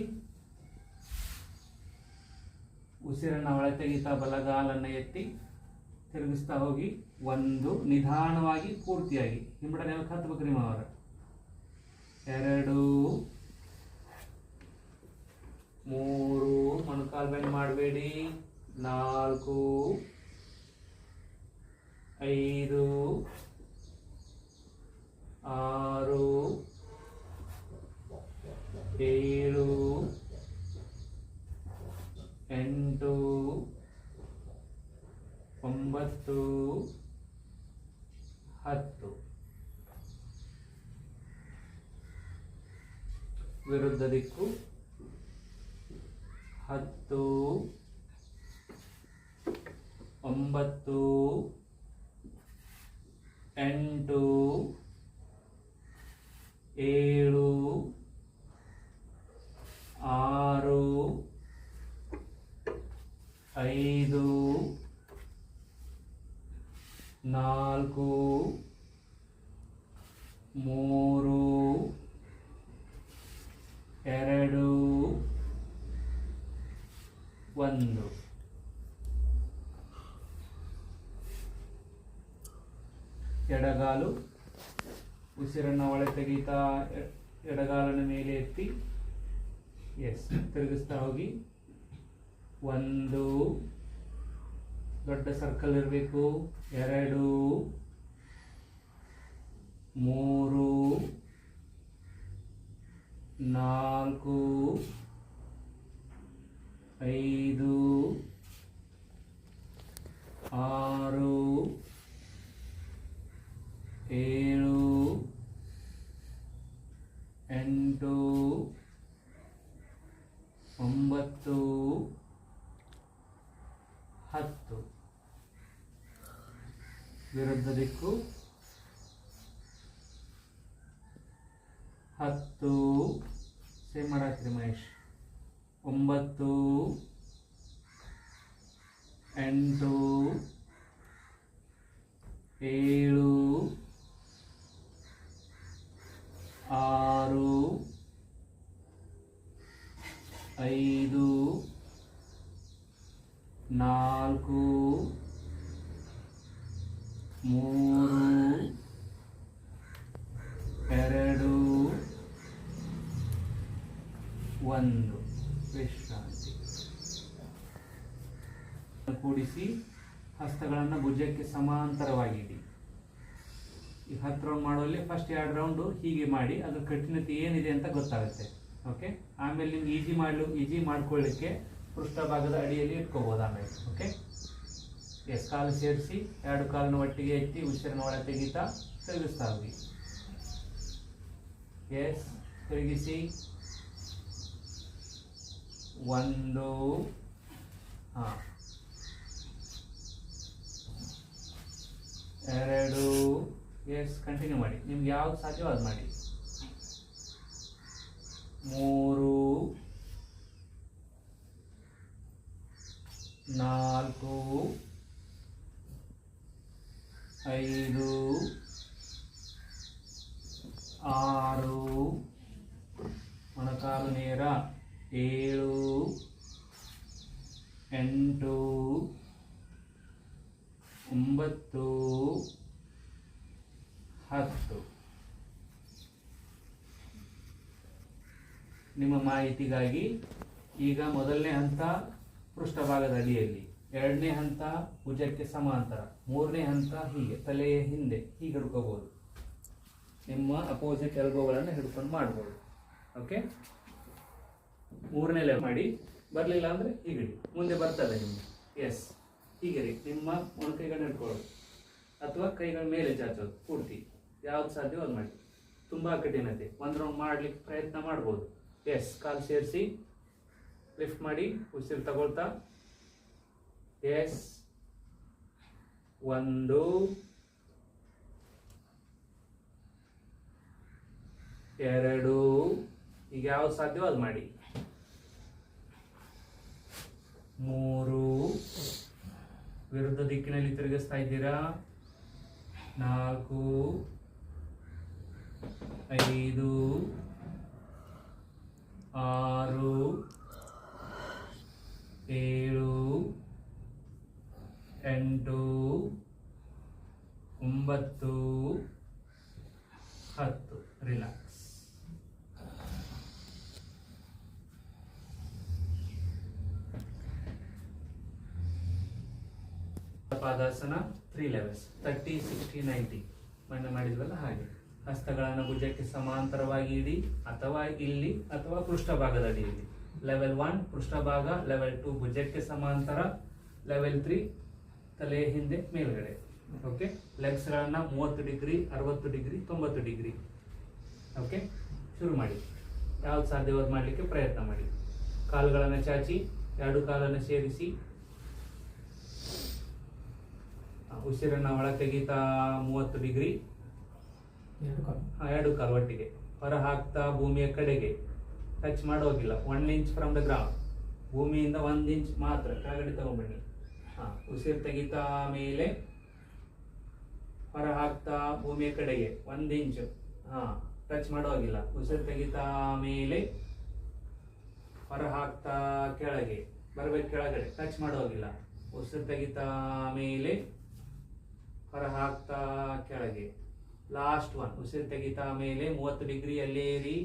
ಉಸಿರನ್ನು ಒಳ ತೆಗಿತಾ ಬಲಗಾಲನ್ನು ಎತ್ತಿ ತಿರುಗಿಸ್ತಾ ಹೋಗಿ. 1, ನಿಧಾನವಾಗಿ ಪೂರ್ತಿಯಾಗಿ ಹಿಂಬಡ ನೆಲಕ್ಕೆ ಹತ್ಬೇಕು ನಿಮ್ಮ ಅವರ. 2, 3, ಮೊಣಕಾಲು ಬೆಂಡ್ ಮಾಡಬೇಡಿ. 4, 5, 6, 7, 8, 9, 10. ವಿರುದ್ಧ ದಿಕ್ಕು. 10, 9, 8, 7, 6, 5, 4, 3, 2, 1. ಎಡಗಾಲು, ಉಸಿರನ್ನು ಒಳ ತೆಗೀತಾ ಎಡಗಾಲನ ಮೇಲೆ ಎತ್ತಿ ಎಸ್ ತಿರುಗಿಸ್ತಾ ಹೋಗಿ. 1, ದೊಡ್ಡ ಸರ್ಕಲ್ ಇರಬೇಕು. 2, 3, 4, 5, 6, 7, 8, 9, 10. ವಿರುದ್ಧ ದಿಕ್ಕು. 10, ಸೇಮ್ ಮಾಡಾಕ್ರಿ ಮಹೇಶ್. 9, 8, 7, 6, 5, 4, 3, 2, 1. ವಿಶ್ರಾಂತಿ. ಕೂಡಿಸಿ ಹಸ್ತಗಳನ್ನು ಭುಜಕ್ಕೆ ಸಮಾಂತರವಾಗಿಡಿ. ಈ 10 ರೌಂಡ್ ಮಾಡೋಲ್ಲಿ ಫಸ್ಟ್ 2 ರೌಂಡು ಹೀಗೆ ಮಾಡಿ ಅದ್ರ ಕಠಿಣತೆ ಏನಿದೆ ಅಂತ ಗೊತ್ತಾಗುತ್ತೆ. ಓಕೆ, ಆಮೇಲೆ ನಿಮ್ಗೆ ಈಜಿ ಮಾಡ್ಕೊಳ್ಳಿಕ್ಕೆ ಪೃಷ್ಠಭಾಗದ ಅಡಿಯಲ್ಲಿ ಇಟ್ಕೋಬೋದು ಆಮೇಲೆ. ಓಕೆ, ಎಸ್, ಕಾಲು ಸೇರಿಸಿ 2 ಕಾಲನ್ನು ಒಟ್ಟಿಗೆ ಎತ್ತಿ ಉಸಿರನ್ನು ಒಳ ತೆಗಿತಾ ತಿರುಗಿಸ್ತಾ ಹೋಗಿ. ಎಸ್, ತಿರುಗಿಸಿ. 1, ಹಾಂ, 2, ಎಸ್, ಕಂಟಿನ್ಯೂ ಮಾಡಿ. ನಿಮ್ಗೆ ಯಾವ್ದು ಸಾಧ್ಯವೋ ಅದು ಮಾಡಿ. 3, 4, 5, 6, ಮೊಣಕಾಲು ನೇರ. 7, 8 9 10. ನಿಮ್ಮ ಮಾಹಿತಿಗಾಗಿ ಈಗ ಮೊದಲನೇ ಹಂತ ಪೃಷ್ಠಭಾಗದ ಅಡಿಯಲ್ಲಿ, ಎರಡನೇ ಹಂತ ಭುಜಕ್ಕೆ ಸಮಾಂತರ, ಮೂರನೇ ಹಂತ ಹೀಗೆ ತಲೆಯ ಹಿಂದೆ ಹೀಗೆ ಹಿಡ್ಕೋಬಹುದು. ನಿಮ್ಮ ಅಪೋಸಿಟ್ ಎಲ್ಬೋಗಳನ್ನು ಹಿಡ್ಕೊಂಡು ಮಾಡ್ಬೋದು. ಓಕೆ, ಮೂರನೇ ಲೆವೆಲ್ ಮಾಡಿ. ಬರಲಿಲ್ಲ ಅಂದರೆ ಹೀಗೆ ಮುಂದೆ ಬರ್ತದೆ ನಿಮಗೆ. ಎಸ್, ಹೀಗೆ ರೀ ನಿಮ್ಮ ಮೊಣಕೈಗಳನ್ನ ಹಿಡ್ಕೊಳ್ಳೋದು ಅಥವಾ ಕೈಗಳ ಮೇಲೆ ಚಾಚೋದು ಪೂರ್ತಿ, ಯಾವ್ದು ಸಾಧ್ಯವೋ ಅದು ಮಾಡಿ. ತುಂಬ ಕಠಿಣತೆ, ಒಂದು ರೌಂಡ್ ಮಾಡ್ಲಿಕ್ಕೆ ಪ್ರಯತ್ನ ಮಾಡ್ಬೋದು. ಎಸ್, ಕಾಲು ಸೇರಿಸಿ ಲಿಫ್ಟ್ ಮಾಡಿ, ಉಸಿರು ತಗೊಳ್ತಾ. ಎಸ್, 1 2, ಈಗ ಯಾವ್ದು ಸಾಧ್ಯವೋ ಅದು ಮಾಡಿ. 3, ವಿರುದ್ಧ ದಿಕ್ಕಿನಲ್ಲಿ ತಿರುಗಿಸ್ತಾ ಇದ್ದೀರಾ. 4 5 6 7 8 9 10. ರಿಲ್ಯಾಕ್ಸ್. ಪಾದಾಸನ 3 ಲೆವೆಲ್ಸ್, 30 60 90 ಮೊನ್ನೆ ಮಾಡಿದ್ವಲ್ಲ ಹಾಗೆ. ಹಸ್ತಗಳನ್ನು ಭುಜಕ್ಕೆ ಸಮಾಂತರವಾಗಿ ಇಡಿ, ಅಥವಾ ಇಲ್ಲಿ ಅಥವಾ ಪೃಷ್ಠಭಾಗದ ಅಡಿಯಲ್ಲಿ. ಲೆವೆಲ್ 1 ಪೃಷ್ಠಭಾಗ, ಲೆವೆಲ್ 2 ಭುಜಕ್ಕೆ ಸಮಾಂತರ, ಲೆವೆಲ್ 3 ತಲೆಯ ಹಿಂದೆ ಮೇಲ್ಗಡೆ. ಓಕೆ, ಲೆಗ್ಸ್ಗಳನ್ನು 30 ಡಿಗ್ರಿ 60 ಡಿಗ್ರಿ 90 ಡಿಗ್ರಿ. ಓಕೆ, ಶುರು ಮಾಡಿ. ಯಾವ್ದು ಸಾಧ್ಯವಾದ ಮಾಡಲಿಕ್ಕೆ ಪ್ರಯತ್ನ ಮಾಡಿ. ಕಾಲುಗಳನ್ನು ಚಾಚಿ, ಎರಡು ಕಾಲನ್ನು ಸೇರಿಸಿ, ಉಸಿರನ್ನು ಒಳ ತೆಗೀತಾ 30 ಡಿಗ್ರಿ, ಎರಡು ಕಾಲು ಒಟ್ಟಿಗೆ ಹೊರ ಹಾಕ್ತಾ ಭೂಮಿಯ ಕಡೆಗೆ. ಟಚ್ ಮಾಡೋಗಿಲ್ಲ. 1 ಇಂಚ್ ಫ್ರಮ್ ದ ಗ್ರೌಂಡ್, ಭೂಮಿಯಿಂದ 1 ಇಂಚ್ ಮಾತ್ರ ಕೆಳಗಡೆ ತಗೊಂಡ್ಬನ್ನಿ. ಉಸಿರು ತೆಗಿತಾ ಮೇಲೆ, ಹೊರ ಹಾಕ್ತಾ ಭೂಮಿಯ ಕಡೆಗೆ 1 ಇಂಚ್. ಟಚ್ ಮಾಡೋಗಿಲ್ಲ. ಉಸಿರು ತೆಗಿತಾ ಮೇಲೆ, ಹೊರ ಹಾಕ್ತಾ ಕೆಳಗೆ ಬರ್ಬೇಕು, ಕೆಳಗಡೆ ಟಚ್ ಮಾಡೋಗಿಲ್ಲ. ಉಸಿರು ತೆಗಿತಾ ಮೇಲೆ, ಹೊರ ಹಾಕ್ತಾ ಕೆಳಗೆ. ಲಾಸ್ಟ್ 1, ಉಸಿರು ತೆಗಿತಾ ಮೇಲೆ 30 ಡಿಗ್ರಿ ಅಲ್ಲೇರಿ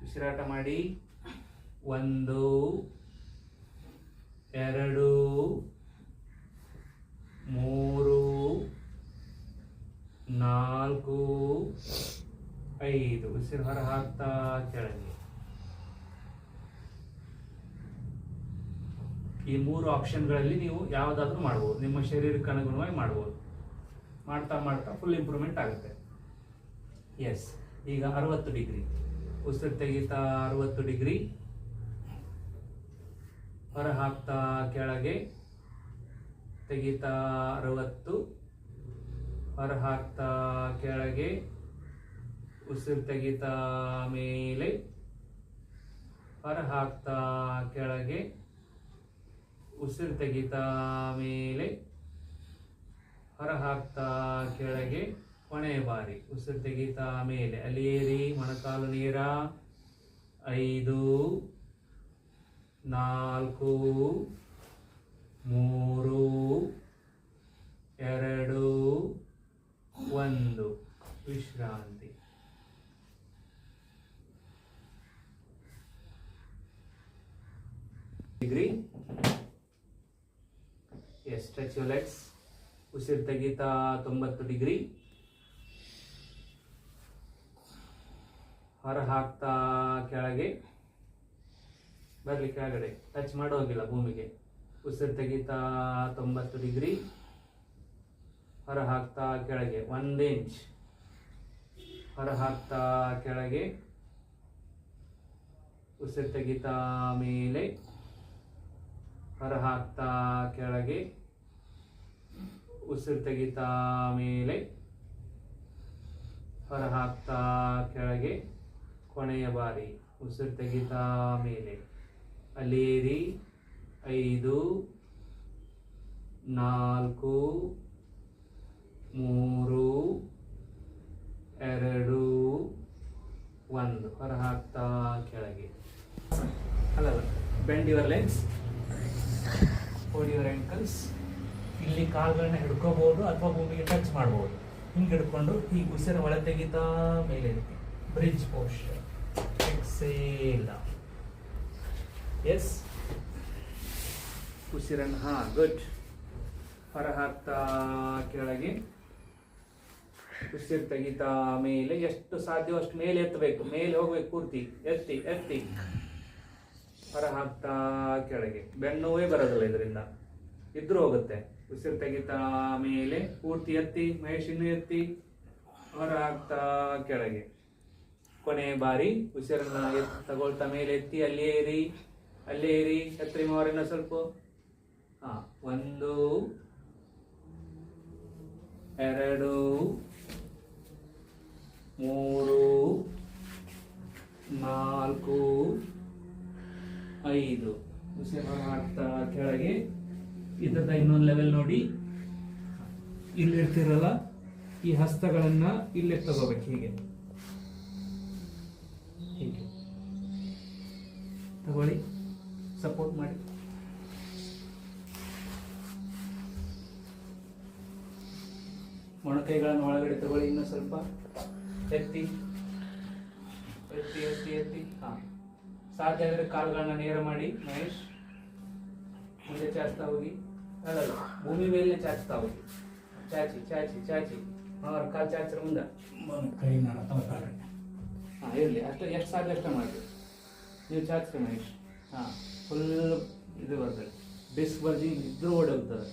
ಉಸಿರಾಟ ಮಾಡಿ. 1 2 3 4 5. ಉಸಿರು ಹೊರ ಹಾಕ್ತಾ ಕೆಳಗೆ. ಈ 3 ಆಪ್ಷನ್ಗಳಲ್ಲಿ ನೀವು ಯಾವುದಾದ್ರೂ ಮಾಡ್ಬೋದು, ನಿಮ್ಮ ಶರೀರಕ್ಕೆ ಅನುಗುಣವಾಗಿ ಮಾಡ್ಬೋದು. ಮಾಡ್ತಾ ಮಾಡ್ತಾ ಫುಲ್ ಇಂಪ್ರೂವ್ಮೆಂಟ್ ಆಗುತ್ತೆ. ಎಸ್, ಈಗ 60 ಡಿಗ್ರಿ ಉಸಿರು ತೆಗಿತಾ 60 ಡಿಗ್ರಿ, ಹೊರ ಹಾಕ್ತಾ ಕೆಳಗೆ, ತೆಗಿತಾ 60, ಹೊರ ಹಾಕ್ತಾ ಕೆಳಗೆ, ಉಸಿರು ತೆಗಿತಾ ಮೇಲೆ, ಹೊರ ಹಾಕ್ತಾ ಕೆಳಗೆ, ಉಸಿರು ತೆಗಿತಾ ಮೇಲೆ, ಹೊರ ಹಾಕ್ತಾ ಕೆಳಗೆ. ಕೊನೆಯ ಬಾರಿ ಉಸಿರು ತೆಗಿತಾ ಮೇಲೆ, ಅಲ್ಲಿಯೇರಿ ಮೊಣಕಾಲು ನೇರ. 5 4 3 2 1. ವಿಶ್ರಾಂತಿ. Degree. Yes, stretch your legs. ಉಸಿರು ತೆಗಿತಾ 90 ಡಿಗ್ರಿ, ಹೊರ ಹಾಕ್ತಾ ಕೆಳಗೆ ಬರಲಿ, ಕೆಳಗಡೆ ಟಚ್ ಮಾಡೋಗಿಲ್ಲ ಭೂಮಿಗೆ. ಉಸಿರು ತೆಗಿತಾ 90 ಡಿಗ್ರಿ, ಹೊರ ಹಾಕ್ತಾ ಕೆಳಗೆ 1 ಇಂಚ್, ಹೊರ ಹಾಕ್ತಾ ಕೆಳಗೆ, ಉಸಿರು ತೆಗಿತಾ ಮೇಲೆ, ಹೊರ ಹಾಕ್ತಾ ಕೆಳಗೆ, ಉಸಿರು ತೆಗಿತಾ ಮೇಲೆ, ಹೊರ ಹಾಕ್ತಾ ಕೆಳಗೆ. ಕೊನೆಯ ಬಾರಿ ಉಸಿರು ತೆಗಿತಾ ಮೇಲೆ, ಅಲ್ಲೇರಿ. 5 4 3 2 1. ಹೊರ ಹಾಕ್ತಾ ಕೆಳಗೆ. ಅಲ್ಲ, bend your legs. Hold your ankles. ಇಲ್ಲಿ ಕಾಲುಗಳನ್ನ ಹಿಡ್ಕೋಬಹುದು ಅಥವಾ ಭೂಮಿಗೆ ಟಚ್ ಮಾಡ್ಬೋದು. ಹಿಂಗೆ ಹಿಡ್ಕೊಂಡು ಹೀಗೆ ಉಸಿರು ಒಳ ತೆಗಿತಾ ಮೇಲೆ ಎತ್ತಿ. Bridge posture. ಎಕ್ಸೇಲ್. ಎಸ್, ಉಸಿರನ್ನು ಗುಡ್. ಹೊರ ಹಾಕ್ತಾ ಕೆಳಗೆ, ಉಸಿರು ತೆಗಿತಾ ಮೇಲೆ. ಎಷ್ಟು ಸಾಧ್ಯವೋ ಅಷ್ಟು ಮೇಲೆ ಎತ್ತಬೇಕು, ಮೇಲೆ ಹೋಗ್ಬೇಕು ಪೂರ್ತಿ. ಎತ್ತಿ ಎತ್ತಿ. ಹೊರ ಹಾಕ್ತಾ ಕೆಳಗೆ. ಬೆನ್ನುವೇ ಬರೋದಿಲ್ಲ ಇದರಿಂದ, ಇದ್ರೂ ಹೋಗುತ್ತೆ. ಉಸಿರು ತೆಗಿತಾ ಮೇಲೆ ಪೂರ್ತಿ ಎತ್ತಿ. ಮಹೇಶ್ ಇನ್ನೂ ಎತ್ತಿ. ಹೊರ ಹಾಕ್ತಾ ಕೆಳಗೆ. ಕೊನೆ ಬಾರಿ ಉಸಿರನ್ನ ತಗೊಳ್ತಾ ಮೇಲೆ ಎತ್ತಿ. ಅಲ್ಲೇ ಇರಿ, ಅಲ್ಲೇ ಇರಿ. ಎತ್ತರಿ ಮಾವರನ್ನ ಸ್ವಲ್ಪ. 1 2 3 4 5. ಉಸಿರು ಹಾಕ್ತಾ ಕೆಳಗೆ. ಇದರದ ಇನ್ನೊಂದು ಲೆವೆಲ್ ನೋಡಿ. ಇಲ್ಲಿ ಇರ್ತಿರಲ್ಲ, ಈ ಹಸ್ತಗಳನ್ನ ಇಲ್ಲೇ ತಗೋಬೇಕು. ಹೀಗೆ ಹೀಗೆ ತಗೊಳ್ಳಿ, ಸಪೋರ್ಟ್ ಮಾಡಿ. ಮೊಣಕೈಗಳನ್ನು ಒಳಗಡೆ ತಗೊಳ್ಳಿ. ಇನ್ನೂ ಸ್ವಲ್ಪ ಎತ್ತಿ ಎತ್ತಿ ಎತ್ತಿ ಎತ್ತಿ. ಸಾಧ್ಯ ಆದರೆ ಕಾಲುಗಳನ್ನ ನೇರ ಮಾಡಿ. ಮಹೇಶ್ ಮುಂದೆ ಚಾಚ್ತಾ ಹೋಗಿ. ಅಲ್ಲ, ಭೂಮಿ ಮೇಲೆ ಚಾಚ್ತಾ ಹೋಗಿ. ಚಾಚಿ ಚಾಚಿ ಚಾಚಿ. ಅವ್ರ ಕಾಲು ಚಾಚ್ರ ಮುಂದೆ. ಇರಲಿ, ಅಷ್ಟು ಎಷ್ಟು ಸಾಧ್ಯ ಅಷ್ಟ ಮಾಡಿ. ನೀವು ಚಾಚ್ರಿ ಮಹೇಶ್. ಫುಲ್ ಇದು ಬರ್ತದೆ. ಡಿಸ್ಕ್ ಬರ್ಜಿ ಇದ್ರೂ ಓಡೋಗ್ತದೆ.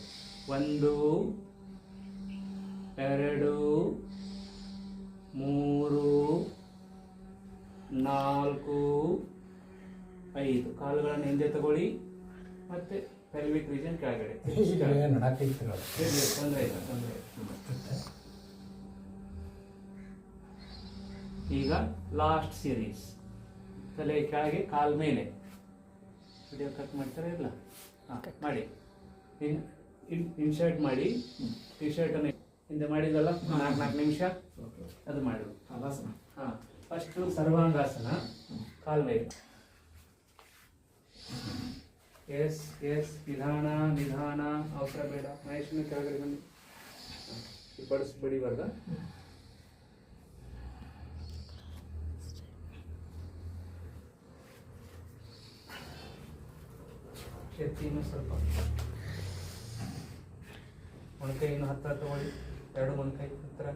1 2 3 4 5. ಕಾಲುಗಳನ್ನು ಹಿಂದೆ ತಗೊಳ್ಳಿ. ಮತ್ತೆ ಪೆಲ್ವಿಕ್ ರೀಜನ್ ಕೆಳಗಡೆ. ತೊಂದರೆ ಇಲ್ಲ, ತೊಂದರೆ ಇಲ್ಲ. ಈಗ ಲಾಸ್ಟ್ ಸೀರೀಸ್. ತಲೆ ಕೆಳಗೆ, ಕಾಲ್ ಮೇಲೆ. ವಿಡಿಯೋ ಕಟ್ ಮಾಡ್ತಾರೆ ಇಲ್ಲ? ಮಾಡಿ. ಇನ್ಶರ್ಟ್ ಮಾಡಿ. ಟಿ ಶರ್ಟ್ ಅನ್ನು ಹಿಂದೆ ಮಾಡಿದಲ್ಲ 4 ನಿಮಿಷ, ಅದು ಮಾಡಿ. ಫಸ್ಟ್ ಸರ್ವಾಂಗಾಸನ. ಕಾಲ್ ಮೇಲೆ. Yes yes. ನಿಧಾನ ನಿಧಾನ, ಅವಸರ ಬೇಡ. ಮಹೇಶನ ಕೆಳಗಡೆ ಬನ್ನಿ. ಪಡಿಸ್ ಬಡಿಬಾರ್ದ. ಎತ್ತಿ ಇನ್ನೂ ಸ್ವಲ್ಪ. ಮೊಣಕೈ ಇನ್ನು ಹತ್ತಿರ ತಗೊಳ್ಳಿ. 2 ಮೊಣಕೈ ಹತ್ತಿರ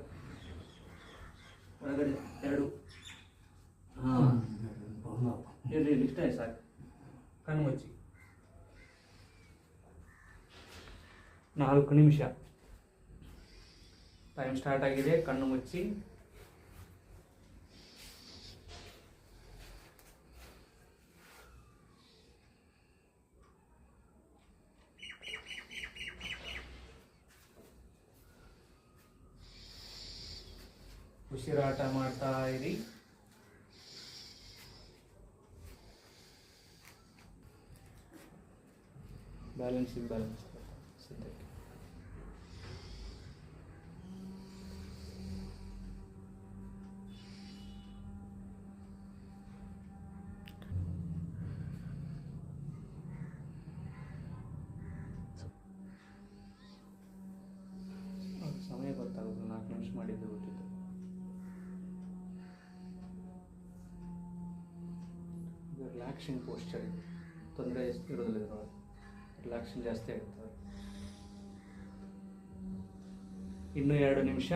ಒಳಗಡೆ 2. ಇರಲಿ, ಇಷ್ಟೇ ಸಾಕು. ಕಣ್ಣು ಮುಚ್ಚಿ. 4 ನಿಮಿಷ ಟೈಮ್ ಸ್ಟಾರ್ಟ್ ಆಗಿದೆ. ಕಣ್ಣು ಮುಚ್ಚಿ. ಉಸಿರಾಟ ಮಾಡ್ತಾ ಇರಿ. ಬ್ಯಾಲೆನ್ಸ್ ಇಂಬ್ಯಾಲೆನ್ಸ್ ಸದ್ಯಕ್ಕೆ. ಸಮಯ ಗೊತ್ತಾಗೋದು. 4 ನಿಮಿಷ ಮಾಡಿದ್ದು ಬಿಟ್ಟಿದ್ದು. ಇದು ರಿಲ್ಯಾಕ್ಸಿಂಗ್ ಪೋಸ್ಚರ್. ಇದು ತೊಂದರೆ ಇರೋದಿಲ್ಲ. ಇದರೊಳಗೆ ರಿಲ್ಯಾಕ್ಸಿಂಗ್ ಜಾಸ್ತಿ ಆಗುತ್ತೆ. ಇನ್ನೂ 2 ನಿಮಿಷ.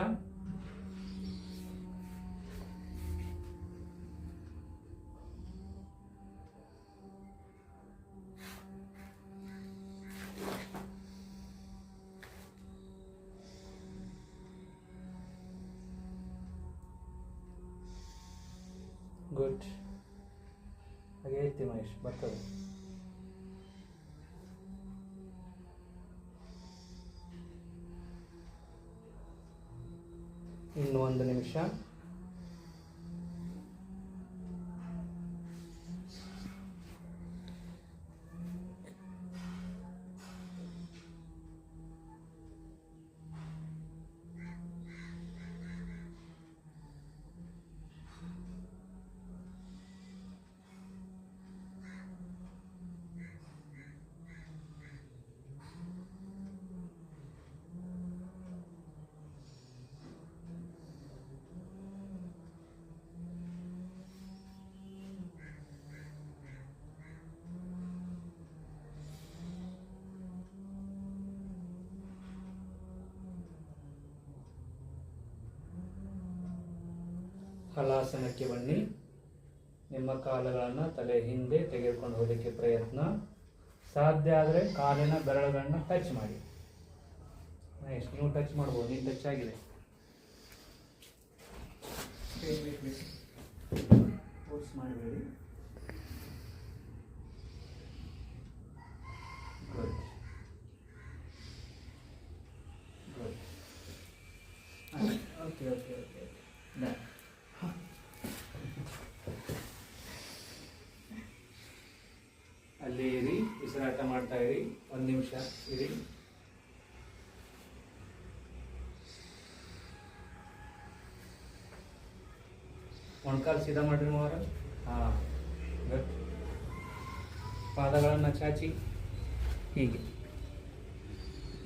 ಗುಡ್. ಹಾಗೆ ಐತಿ ಮಹೇಶ್, ಬರ್ತದೆ. ಇನ್ನು 1 ನಿಮಿಷ. ಹಲಾಸನಕ್ಕೆ ಬನ್ನಿ. ನಿಮ್ಮ ಕಾಲುಗಳನ್ನು ತಲೆ ಹಿಂದೆ ತೆಗೆದುಕೊಂಡು ಹೋಗಲಿಕ್ಕೆ ಪ್ರಯತ್ನ. ಸಾಧ್ಯ ಆದರೆ ಕಾಲಿನ ಬೆರಳುಗಳನ್ನ ಟಚ್ ಮಾಡಿ. ಮಹೇಶ್, ನೀವು ಟಚ್ ಮಾಡ್ಬೋದು, ನೀನು ಟಚ್ ಆಗಿದೆ. ಫೋರ್ಸ್ ಮಾಡಬೇಡಿ. Good good. Okay okay okay done. ಅಲ್ಲಿ ಇರಿ, ಉಸಿರಾಟ ಮಾಡ್ತಾ ಇರಿ. 1 ನಿಮಿಷ ಇರಿ. ಮೊಣಕಾಲು ಸೀದಾ ಮಾಡ್ರಿ ಮಾರ. ಹಾಂ, ಗುಡ್. ಪಾದಗಳನ್ನು ಚಾಚಿ ಹೀಗೆ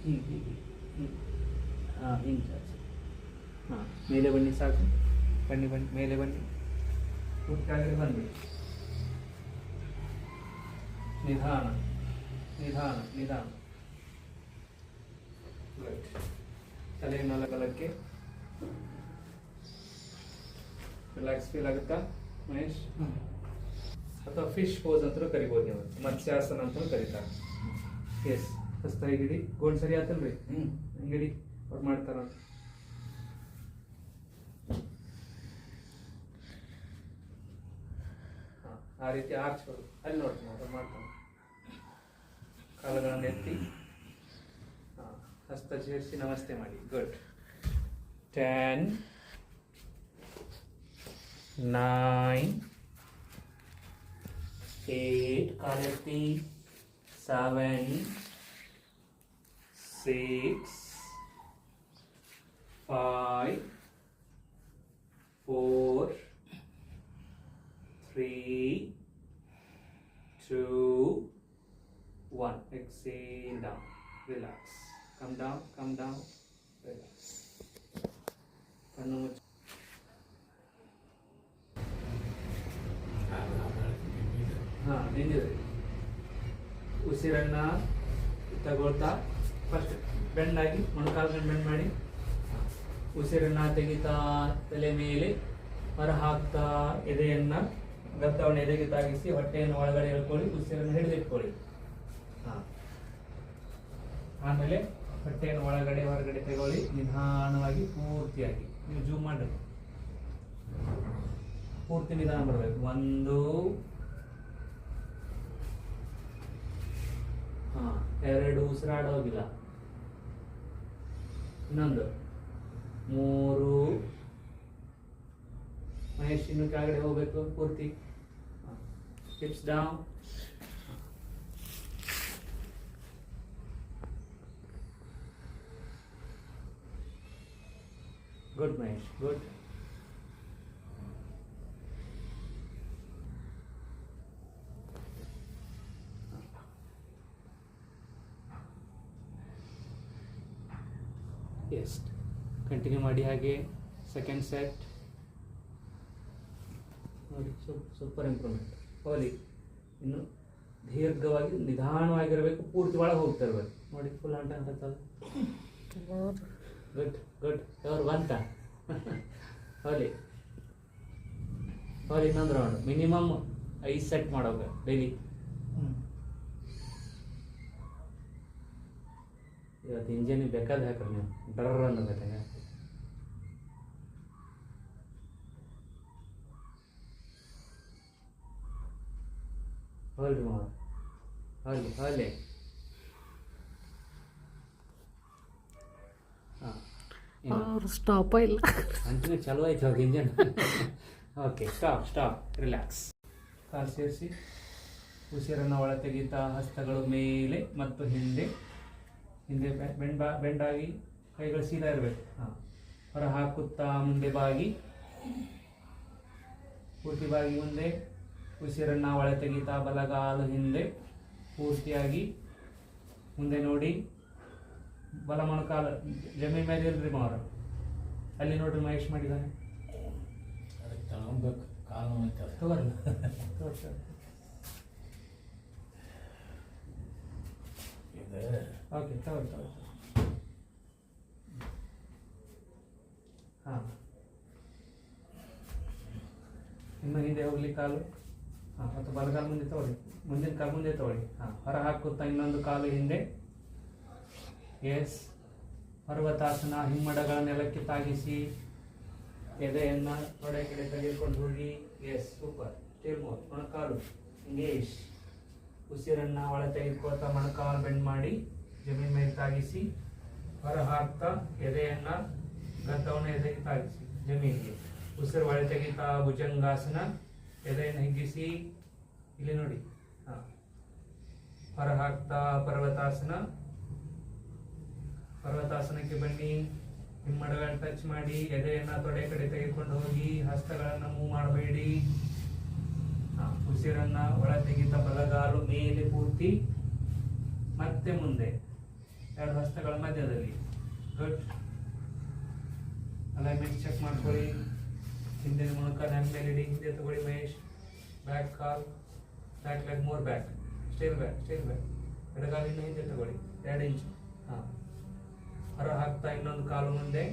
ಹೀಗೆ ಹೀಗೆ. ಹಾಂ, ಹಿಂಗೆ ಚಾಚಿ. ಹಾಂ, ಮೇಲೆ ಬನ್ನಿ, ಸಾಕು. ಬನ್ನಿ ಬನ್ನಿ, ಮೇಲೆ ಬನ್ನಿ. ಕೂತ್ಕಾಗ್ರೆ ಬನ್ನಿ. ನಿಧಾನ ನಿಧಾನ ನಿಧಾನ. ಗುಡ್. ತಲೆ ನಾಲ್ಕಲಕ್ಕೆ. ರಿಲ್ಯಾಕ್ಸ್ ಫೀಲ್ ಆಗುತ್ತಾ ಮಹೇಶ್? ಅಥವಾ ಫಿಶ್ ಪೋಸ್ ಅಂತಲೂ ಕರಿಬೋದು ನೀವು, ಮತ್ಸ್ಯಾಸನ ಅಂತಲೂ ಕರೀತಾರೆ. ಎಸ್, ಹೊಸ್ತಾಗಿ ಹಿಡಿ. ಗೋಲ್ಡ್ ಸರಿ ಆತಲ್ರಿ? ಹಿಡಿ, ಅವ್ರು ಮಾಡ್ತಾರ. ಆ ರೀತಿ ಆರ್ಚ್ಗಳು ಅಲ್ಲಿ ನೋಡ್ತೀನಿ, ಅವ್ರು ಮಾಡ್ತಾನೆ. ಕಾಲುಗಳನ್ನು ಎತ್ತಿ, ಹಸ್ತ ಸೇರಿಸಿ ನಮಸ್ತೆ ಮಾಡಿ. Good. 10 9 8 ಕಾಲೆತ್ತಿ. 7 6 5 4 3 2 1. Exhale down. Relax. Come down. Come down. Relax. ಕಣ್ಣು ಮುಚ್ಚಿ. ಹಾಂ, ನಿಂದಿದೆ. ಉಸಿರನ್ನ ತಗೊಳ್ತಾ ಫಸ್ಟ್ ಬೆಂಡ್ ಆಗಿ ಮೊಣಕಾಲನ್ನು ಬೆಂಡ್ ಮಾಡಿ. ಉಸಿರನ್ನ ತೆಗಿತಾ ತಲೆ ಮೇಲೆ ಹೊರ ಹಾಕ್ತಾ ಎದೆಯನ್ನ ಗದ್ದವನ್ನು ಎದೆಗೆ ತಾಗಿಸಿ ಹೊಟ್ಟೆಯನ್ನು ಒಳಗಡೆ ಎಳ್ಕೊಳ್ಳಿ. ಉಸಿರನ್ನು ಹಿಡಿದಿಟ್ಕೊಳ್ಳಿ. ಹಾಂ, ಆಮೇಲೆ ಹೊಟ್ಟೆಯನ್ನು ಒಳಗಡೆ ಹೊರಗಡೆ ತಗೊಳ್ಳಿ. ನಿಧಾನವಾಗಿ ಪೂರ್ತಿಯಾಗಿ ನೀವು ಜೂಮ್ ಮಾಡಿ. ಪೂರ್ತಿ ನಿಧಾನ ಬರಬೇಕು. 1 ಹಾಂ, 2 ಉಸಿರಾಡೋಗಿಲ್ಲ. ಇನ್ನೊಂದು 3. ಮಹೇಶ್, ಇನ್ನು ಕೆಳಗಡೆ ಹೋಗ್ಬೇಕು ಪೂರ್ತಿ. Hips down. Good Mahesh, good. Yes, continue ಮಾಡಿ ಹಾಗೆ. ಸೆಕೆಂಡ್ ಸೆಟ್ ನೋಡಿ, ಸೂಪರ್ ಇಂಪ್ರೂವ್ಮೆಂಟ್. ಹೋಲಿ, ಇನ್ನು ದೀರ್ಘವಾಗಿ ನಿಧಾನವಾಗಿರಬೇಕು. ಪೂರ್ತಿ ಒಳಗೆ ಹೋಗ್ತಾ ಇರಬೇಕು ನೋಡಿ. ಫುಲ್ ಅಂಟ ಅಂತದ್ದು. Good good. ಅವ್ರು ಬಂತ. ಹೋಲಿ ಹೋಲಿ. ಇನ್ನೊಂದು ರೌಂಡ್. ಮಿನಿಮಮ್ 5 ಸೆಟ್ ಮಾಡೋಗ ಡೈಲಿ. ಇವತ್ತು ಇಂಜನಿಗೆ ಬೇಕಾದ ಹಾಕ್ರಿ ನೀವು. ಡರ್ ಅನ್ನೋದಕ್ಕೆ ಹೋಲ್ರಿ ಮಾವ. ಹೋಲಿ ಹೋಲಿ. ಅವ್ರು ಸ್ಟಾಪ ಇಲ್ಲ. ಅಂಚನೆ ಚಲೋ ಆಯ್ತು ಅವಾಗ engine. Okay, stop stop. Relax. ಕಾಲು ಸೇರಿಸಿ ಉಸಿರನ್ನು ಒಳ ತೆಗಿತಾ ಹಸ್ತಗಳು ಮೇಲೆ ಮತ್ತು ಹಿಂದೆ ಹಿಂದೆ ಬೆಂಡಾಗಿ ಕೈಗಳು ಸೀದಾ ಇರಬೇಕು. ಹಾಂ, ಹೊರ ಹಾಕುತ್ತಾ ಮುಂದೆ ಬಾಗಿ, ಪೂರ್ತಿ ಬಾಗಿ ಮುಂದೆ. ಉಸಿರನ್ನು ಒಳ ತೆಗಿತಾ ಬಲಗಾಲು ಹಿಂದೆ ಪೂರ್ತಿಯಾಗಿ ಮುಂದೆ ನೋಡಿ. ಬಲ ಮೊಣಕಾಲು ಜಮೀನ್ ಮೇಲೆ ಇಲ್ರಿ ಮಾವ್ರ. ಅಲ್ಲಿ ನೋಡ್ರಿ ಮಹೇಶ್ ಮಾಡಿದ್ದಾನೆ. ತಗೋರಲ್ಲ ಓಕೆ, ತಗೊಳ್ಳಿ ತಗೊಳ್ಳಿ. ಹಾಂ, ಇನ್ನು ಹಿಂದೆ ಹೋಗ್ಲಿ ಕಾಲು. ಹಾಂ, ಮತ್ತು ಬಲಗಾಲು ಮುಂದೆ ತಗೊಳ್ಳಿ, ಮುಂದಿನ ಕಾಲು ಮುಂದೆ ತಗೊಳ್ಳಿ. ಹಾಂ, ಹೊರ ಹಾಕುತ್ತಾ ಇನ್ನೊಂದು ಕಾಲು ಹಿಂದೆ. ಎಸ್. ಪರ್ವತಾಸನ. ಹಿಮ್ಮಡಗಳ ನೆಲಕ್ಕೆ ತಾಗಿಸಿ ಎದೆಯನ್ನು ತೊಡೆ ಕಡೆ ತೆಗೆದುಕೊಂಡು ಹೋಗಿ. Yes, super. Still more. ಮೊಣಕಾಲು ಇಂಗೇಶ್. ಉಸಿರನ್ನು ಒಳ ತೆಗೆದುಕೊಳ್ತಾ ಮೊಣಕಾಲು ಬೆಂಡ್ ಮಾಡಿ ಜಮೀನ್ ಮೇಲೆ ತಾಗಿಸಿ ಹೊರ ಹಾಕ್ತಾ ಎದೆಯನ್ನು ಗದ್ದವನ್ನು ಎದೆಗೆ ತಾಗಿಸಿ ಜಮೀನಿಗೆ. ಉಸಿರು ಒಳ ತೆಗಿತಾ ಭುಜಂಗಾಸನ. ಎದೆಯನ್ನು ಹಿಗ್ಗಿಸಿ ಇಲ್ಲಿ ನೋಡಿ. ಹಾಂ, ಹೊರ ಹಾಕ್ತಾ ಪರ್ವತಾಸನ. ಪರ್ವತಾಸನಕ್ಕೆ ಬನ್ನಿ. ಹಿಮ್ಮಡಗಳನ್ನು ಟಚ್ ಮಾಡಿ ಎದೆಯನ್ನು ತೊಡೆ ಕಡೆ ತೆಗೆದುಕೊಂಡು ಹೋಗಿ. ಹಸ್ತಗಳನ್ನು ಮೂವ್ ಮಾಡಬೇಡಿ. ಉಸಿರನ್ನ ಒಳ ತೆಗಿತಾ ಬಲಗಾಲು ಮೇಲೆ ಪೂರ್ತಿ, ಮತ್ತೆ ಮುಂದೆ ಎರಡು ಹಸ್ತಗಳ ಮಧ್ಯದಲ್ಲಿ. ಗುಡ್. ಅಲೈನ್ಮೆಂಟ್ ಚೆಕ್ ಮಾಡ್ಕೊಳ್ಳಿ. ಹಿಂದಿನ ಮೊಣಕಾಲು ಹ್ಯಾಂಡ್ ಮೇಲೆ ಇಡಿ. ಹಿಂದೆ ತಗೊಳ್ಳಿ ಮಹೇಶ್. ಬ್ಯಾಕ್ ಕಾಲ್, back leg, more back. Stale back, stale back. ಎಡಗಾಲಿನ ಹಿಂದೆ ತಗೊಳ್ಳಿ 2 ಇಂಚ್. ಹಾಂ, ಹೊರ ಹಾಕ್ತಾ ಇನ್ನೊಂದು ಕಾಲು ಮುಂದೆ.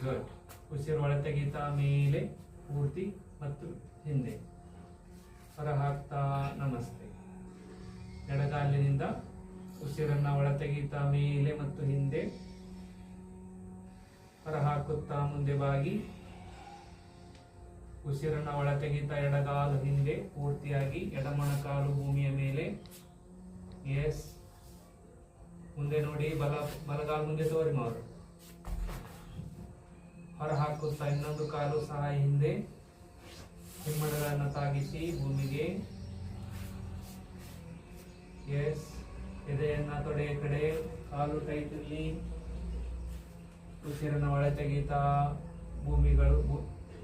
ಗುಡ್. ಉಸಿರು ಒಳ ತೆಗಿತಾ ಮೇಲೆ ಪೂರ್ತಿ ಮತ್ತು ಹಿಂದೆ. ಹೊರ ಹಾಕ್ತಾ ನಮಸ್ತೆ. ಎಡಗಾಲಿನಿಂದ ಉಸಿರನ್ನ ಒಳ ತೆಗಿತಾ ಮೇಲೆ ಮತ್ತು ಹಿಂದೆ. ಹೊರ ಹಾಕುತ್ತಾ ಮುಂದೆ ಬಾಗಿ. ಉಸಿರನ್ನ ಒಳ ತೆಗಿತಾ ಎಡಗಾಲು ಹಿಂದೆ ಪೂರ್ತಿಯಾಗಿ. ಎಡಮೊಣಕಾಲು ಭೂಮಿಯ ಮೇಲೆ. ಎಸ್. ಮುಂದೆ ನೋಡಿ. ಬಲಗಾಲು ಮುಂದೆ ತೋರಿ ಮಾರು. ಹೊರ ಹಾಕುತ್ತಾ ಇನ್ನೊಂದು ಕಾಲು ಸಹ ಹಿಂದೆ. ಹಿಮ್ಮಡಗಳನ್ನು ತಾಗಿಸಿ ಭೂಮಿಗೆ. ಎಸ್. ಎದೆಯನ್ನ ತೊಡೆಯ ಕಡೆ, ಕಾಲು ಟೈಟ್ ಇರಲಿ. ಉಸಿರನ್ನು ಒಳ ತೆಗಿತಾ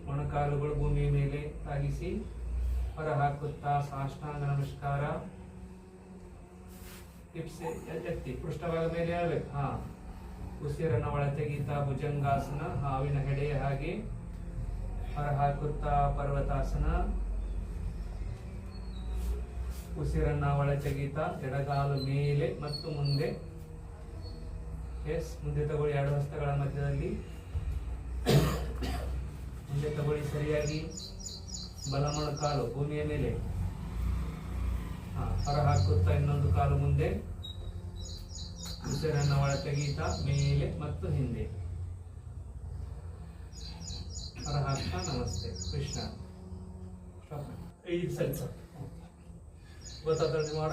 ಮೊಣಕಾಲುಗಳು ಭೂಮಿಯ ಮೇಲೆ ತಾಗಿಸಿ ಹೊರ ಹಾಕುತ್ತಾ ಸಾಷ್ಟಾಂಗ ನಮಸ್ಕಾರ. ಹಿಪ್ಸ್ ಎತ್ತಿ ಪೃಷ್ಠಭಾಗ ಮೇಲೆ ಹೇಳ್ಬೇಕು. ಹಾ, ಉಸಿರನ್ನು ಒಳ ತೆಗಿತಾ ಭುಜಂಗಾಸನ, ಹಾವಿನ ಹೆಡೆಯ ಹಾಗೆ. ಹೊರ ಹಾಕುತ್ತಾ ಪರ್ವತಾಸನ. ಉಸಿರನ್ನ ಒಳ ತೆಗಿತಾ ಎಡಗಾಲು ಮೇಲೆ ಮತ್ತು ಮುಂದೆ. ಎಸ್. ಮುಂದೆ ತಗೊಳ್ಳಿ 2 ಹಸ್ತಗಳ ಮಧ್ಯದಲ್ಲಿ. ಮುಂದೆ ತಗೊಳ್ಳಿ ಸರಿಯಾಗಿ. ಬಲ ಮೊಣಕಾಲು ಭೂಮಿಯ ಮೇಲೆ. ಹೊರ ಹಾಕುತ್ತಾ ಇನ್ನೊಂದು ಕಾಲು ಮುಂದೆ. ಉಸಿರನ್ನು ಒಳ ತೆಗೀತಾ ಮೇಲೆ ಮತ್ತು ಹಿಂದೆ. ಹೊರ ಹಾಕ್ತಾ ನಮಸ್ತೆ. ಕೃಷ್ಣ. ಈಗ ಸರಿ ಸರ್ ಗೊತ್ತಾದ್ರೆ ಮಾಡ